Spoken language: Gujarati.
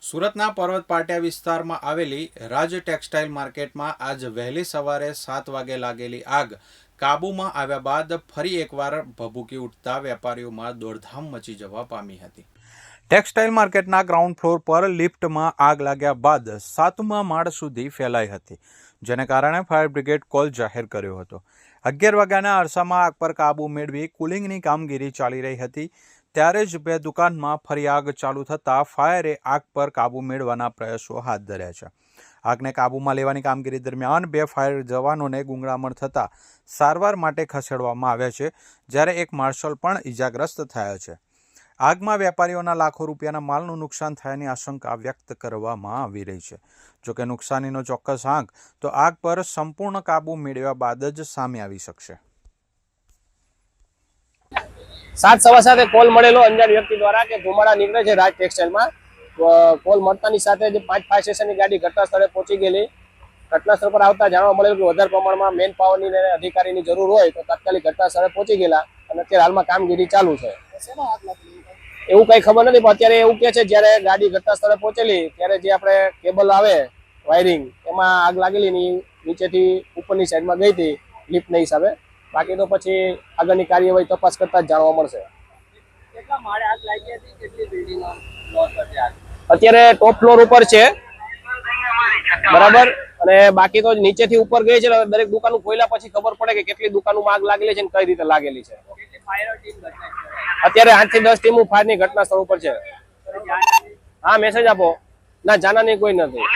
સુરતના પર્વત પાટિયા વિસ્તારમાં આવેલી રાજ ટેક્સટાઇલ માર્કેટમાં આજ વહેલી સવારે 7 વાગે લાગેલી આગ કાબૂમાં આવ્યા બાદ ફરી એકવાર ભભૂકી ઉઠતા વેપારીઓમાં દોડધામ મચી જવા પામી હતી। ટેક્સટાઇલ માર્કેટના ગ્રાઉન્ડ ફ્લોર પર લિફ્ટમાં આગ લાગ્યા બાદ 7મા માળ સુધી ફેલાઈ હતી, જેને કારણે ફાયર બ્રિગેડ કોલ જાહેર કર્યો હતો। 11 વાગ્યાના અરસામાં આગ પર કાબૂ મેળવી કુલિંગની કામગીરી ચાલી રહી હતી, ત્યારે જ બે દુકાનમાં ફરી આગ ચાલુ થતાં ફાયરે આગ પર કાબૂ મેળવવાના પ્રયાસો હાથ ધર્યા છે। આગને કાબૂમાં લેવાની કામગીરી દરમિયાન બે ફાયર જવાનોને ગુંગળામણ થતાં સારવાર માટે ખસેડવામાં આવ્યા છે, જ્યારે એક માર્શલ પણ ઇજાગ્રસ્ત થયા છે। આગમાં વેપારીઓના લાખો રૂપિયાના માલનું નુકસાન થયાની આશંકા વ્યક્ત કરવામાં આવી રહી છે। જોકે નુકસાનીનો ચોક્કસ આંક તો આગ પર સંપૂર્ણ કાબૂ મેળવ્યા બાદ જ સામે આવી શકશે। 7:15 કોલ મળેલો અંજાન વ્યક્તિ દ્વારા કે ધુમાડા નીકળે છે રાજ ટેક્સટાઇલમાં। કોલ મળતાની સાથે જ 5 ફાયર સ્ટેશનની ગાડી ઘટના સ્થળે પહોંચી ગયેલી। ઘટના સ્થળ પર આવતા જાણવા મળેલું કે વધારે પ્રમાણમાં મેન પાવરની અને અધિકારીની જરૂર હોય તો તાત્કાલિક ઘટના સ્થળે પહોંચી ગયેલા અને અત્યારે હાલમાં કામગીરી ચાલુ છે। એવું કઈ ખબર નથી, પણ અત્યારે એવું કે છે જ્યારે ગાડી ઘટના સ્થળે પહોંચેલી ત્યારે જે આપણે કેબલ આવે વાયરિંગ એમાં આગ લાગેલી ની નીચેથી ઉપરની સાઈડમાં ગઈ હતી લિફ્ટના હિસાબે। બાકી તો પછી આગળની કાર્યવાહી તપાસ કરતા જ જાણવા મળશે। કેટલા માળે આગ લાગી હતી, કેટલી બિલ્ડિંગો ફ્લોર પર છે આગ? અત્યારે ટોપ ફ્લોર ઉપર છે બરાબર, અને બાકી તો નીચેથી ઉપર ગઈ છે। દરેક દુકાનો ખોલ્યા પછી ખબર પડે કે કેટલી દુકાનોમાં આગ લાગેલી છે અને કઈ રીતે લાગેલી છે। કેટલી ફાયર ટીમ ઘટના અત્યારે 8 થી 10 ટીમો ફાયરની ઘટના સ્થળ ઉપર છે। હા, મેસેજ આપો ના, જાનાની કોઈ નથી।